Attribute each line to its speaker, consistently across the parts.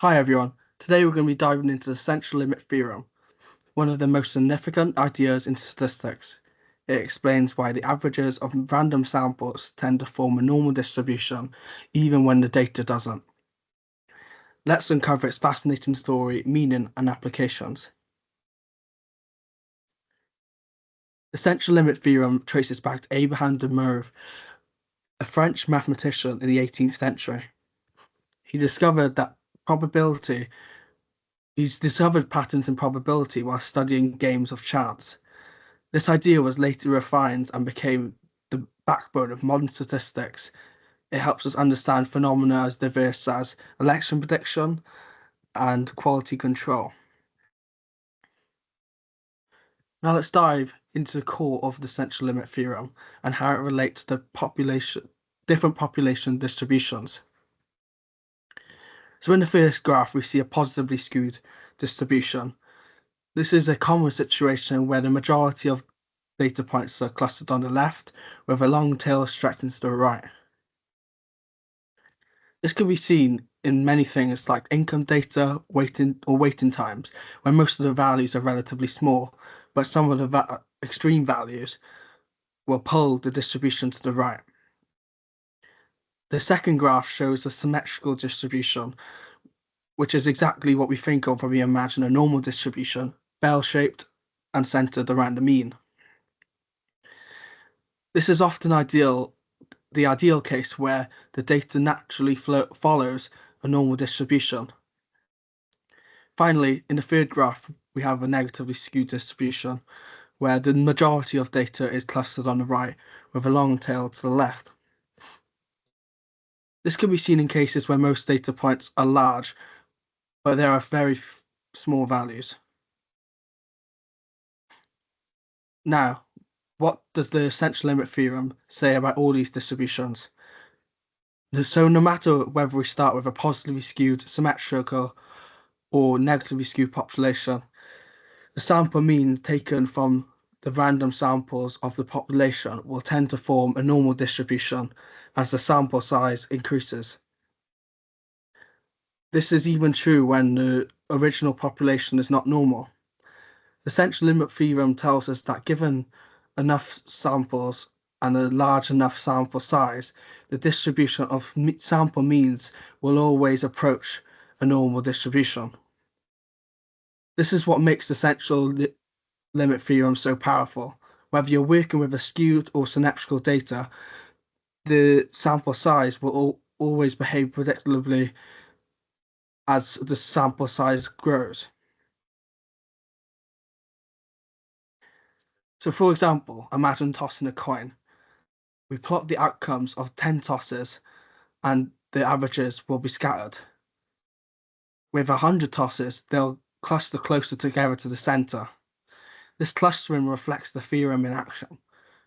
Speaker 1: Hi everyone, today we're going to be diving into the central limit theorem, one of the most significant ideas in statistics. It explains why the averages of random samples tend to form a normal distribution even when the data doesn't. Let's uncover its fascinating story, meaning and applications. The central limit theorem traces back to Abraham de Moivre, a French mathematician in the 18th century. He discovered patterns in probability while studying games of chance. This idea was later refined and became the backbone of modern statistics. It helps us understand phenomena as diverse as election prediction and quality control. Now let's dive into the core of the central limit theorem and how it relates to different population distributions. So in the first graph, we see a positively skewed distribution. This is a common situation where the majority of data points are clustered on the left, with a long tail stretching to the right. This can be seen in many things like income data, waiting times, where most of the values are relatively small, but some of the extreme values will pull the distribution to the right. The second graph shows a symmetrical distribution, which is exactly what we think of when we imagine a normal distribution, bell-shaped and centered around the mean. This is often the ideal case where the data naturally follows a normal distribution. Finally, in the third graph, we have a negatively skewed distribution, where the majority of data is clustered on the right, with a long tail to the left. This can be seen in cases where most data points are large, but there are very small values. Now, what does the central limit theorem say about all these distributions? So no matter whether we start with a positively skewed, symmetrical, or negatively skewed population, the sample mean taken from the random samples of the population will tend to form a normal distribution as the sample size increases. This is even true when the original population is not normal. The central limit theorem tells us that given enough samples and a large enough sample size, the distribution of sample means will always approach a normal distribution. This is what makes the central limit theorem so powerful. Whether you're working with a skewed or symmetrical data, the sample size will always behave predictably as the sample size grows. So for example, imagine tossing a coin. We plot the outcomes of 10 tosses and the averages will be scattered. With 100 tosses, they'll cluster closer together to the center. This clustering reflects the theorem in action,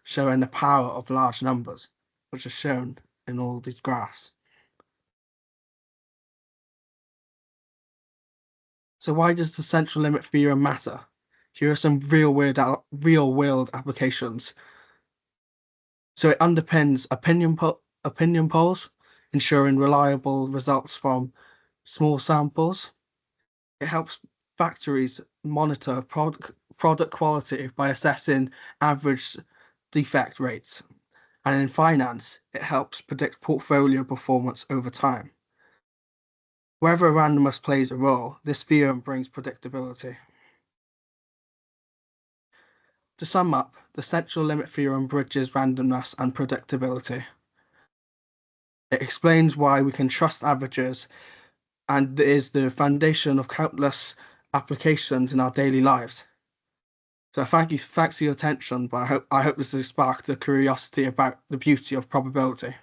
Speaker 1: showing the power of large numbers, which is shown in all these graphs. So why does the central limit theorem matter? Here are some real-world applications. So it underpins opinion polls, ensuring reliable results from small samples. It helps factories monitor product quality by assessing average defect rates. And in finance, it helps predict portfolio performance over time. Wherever randomness plays a role, this theorem brings predictability. To sum up, the central limit theorem bridges randomness and predictability. It explains why we can trust averages and is the foundation of countless applications in our daily lives. So thanks for your attention, but I hope this has sparked a curiosity about the beauty of probability.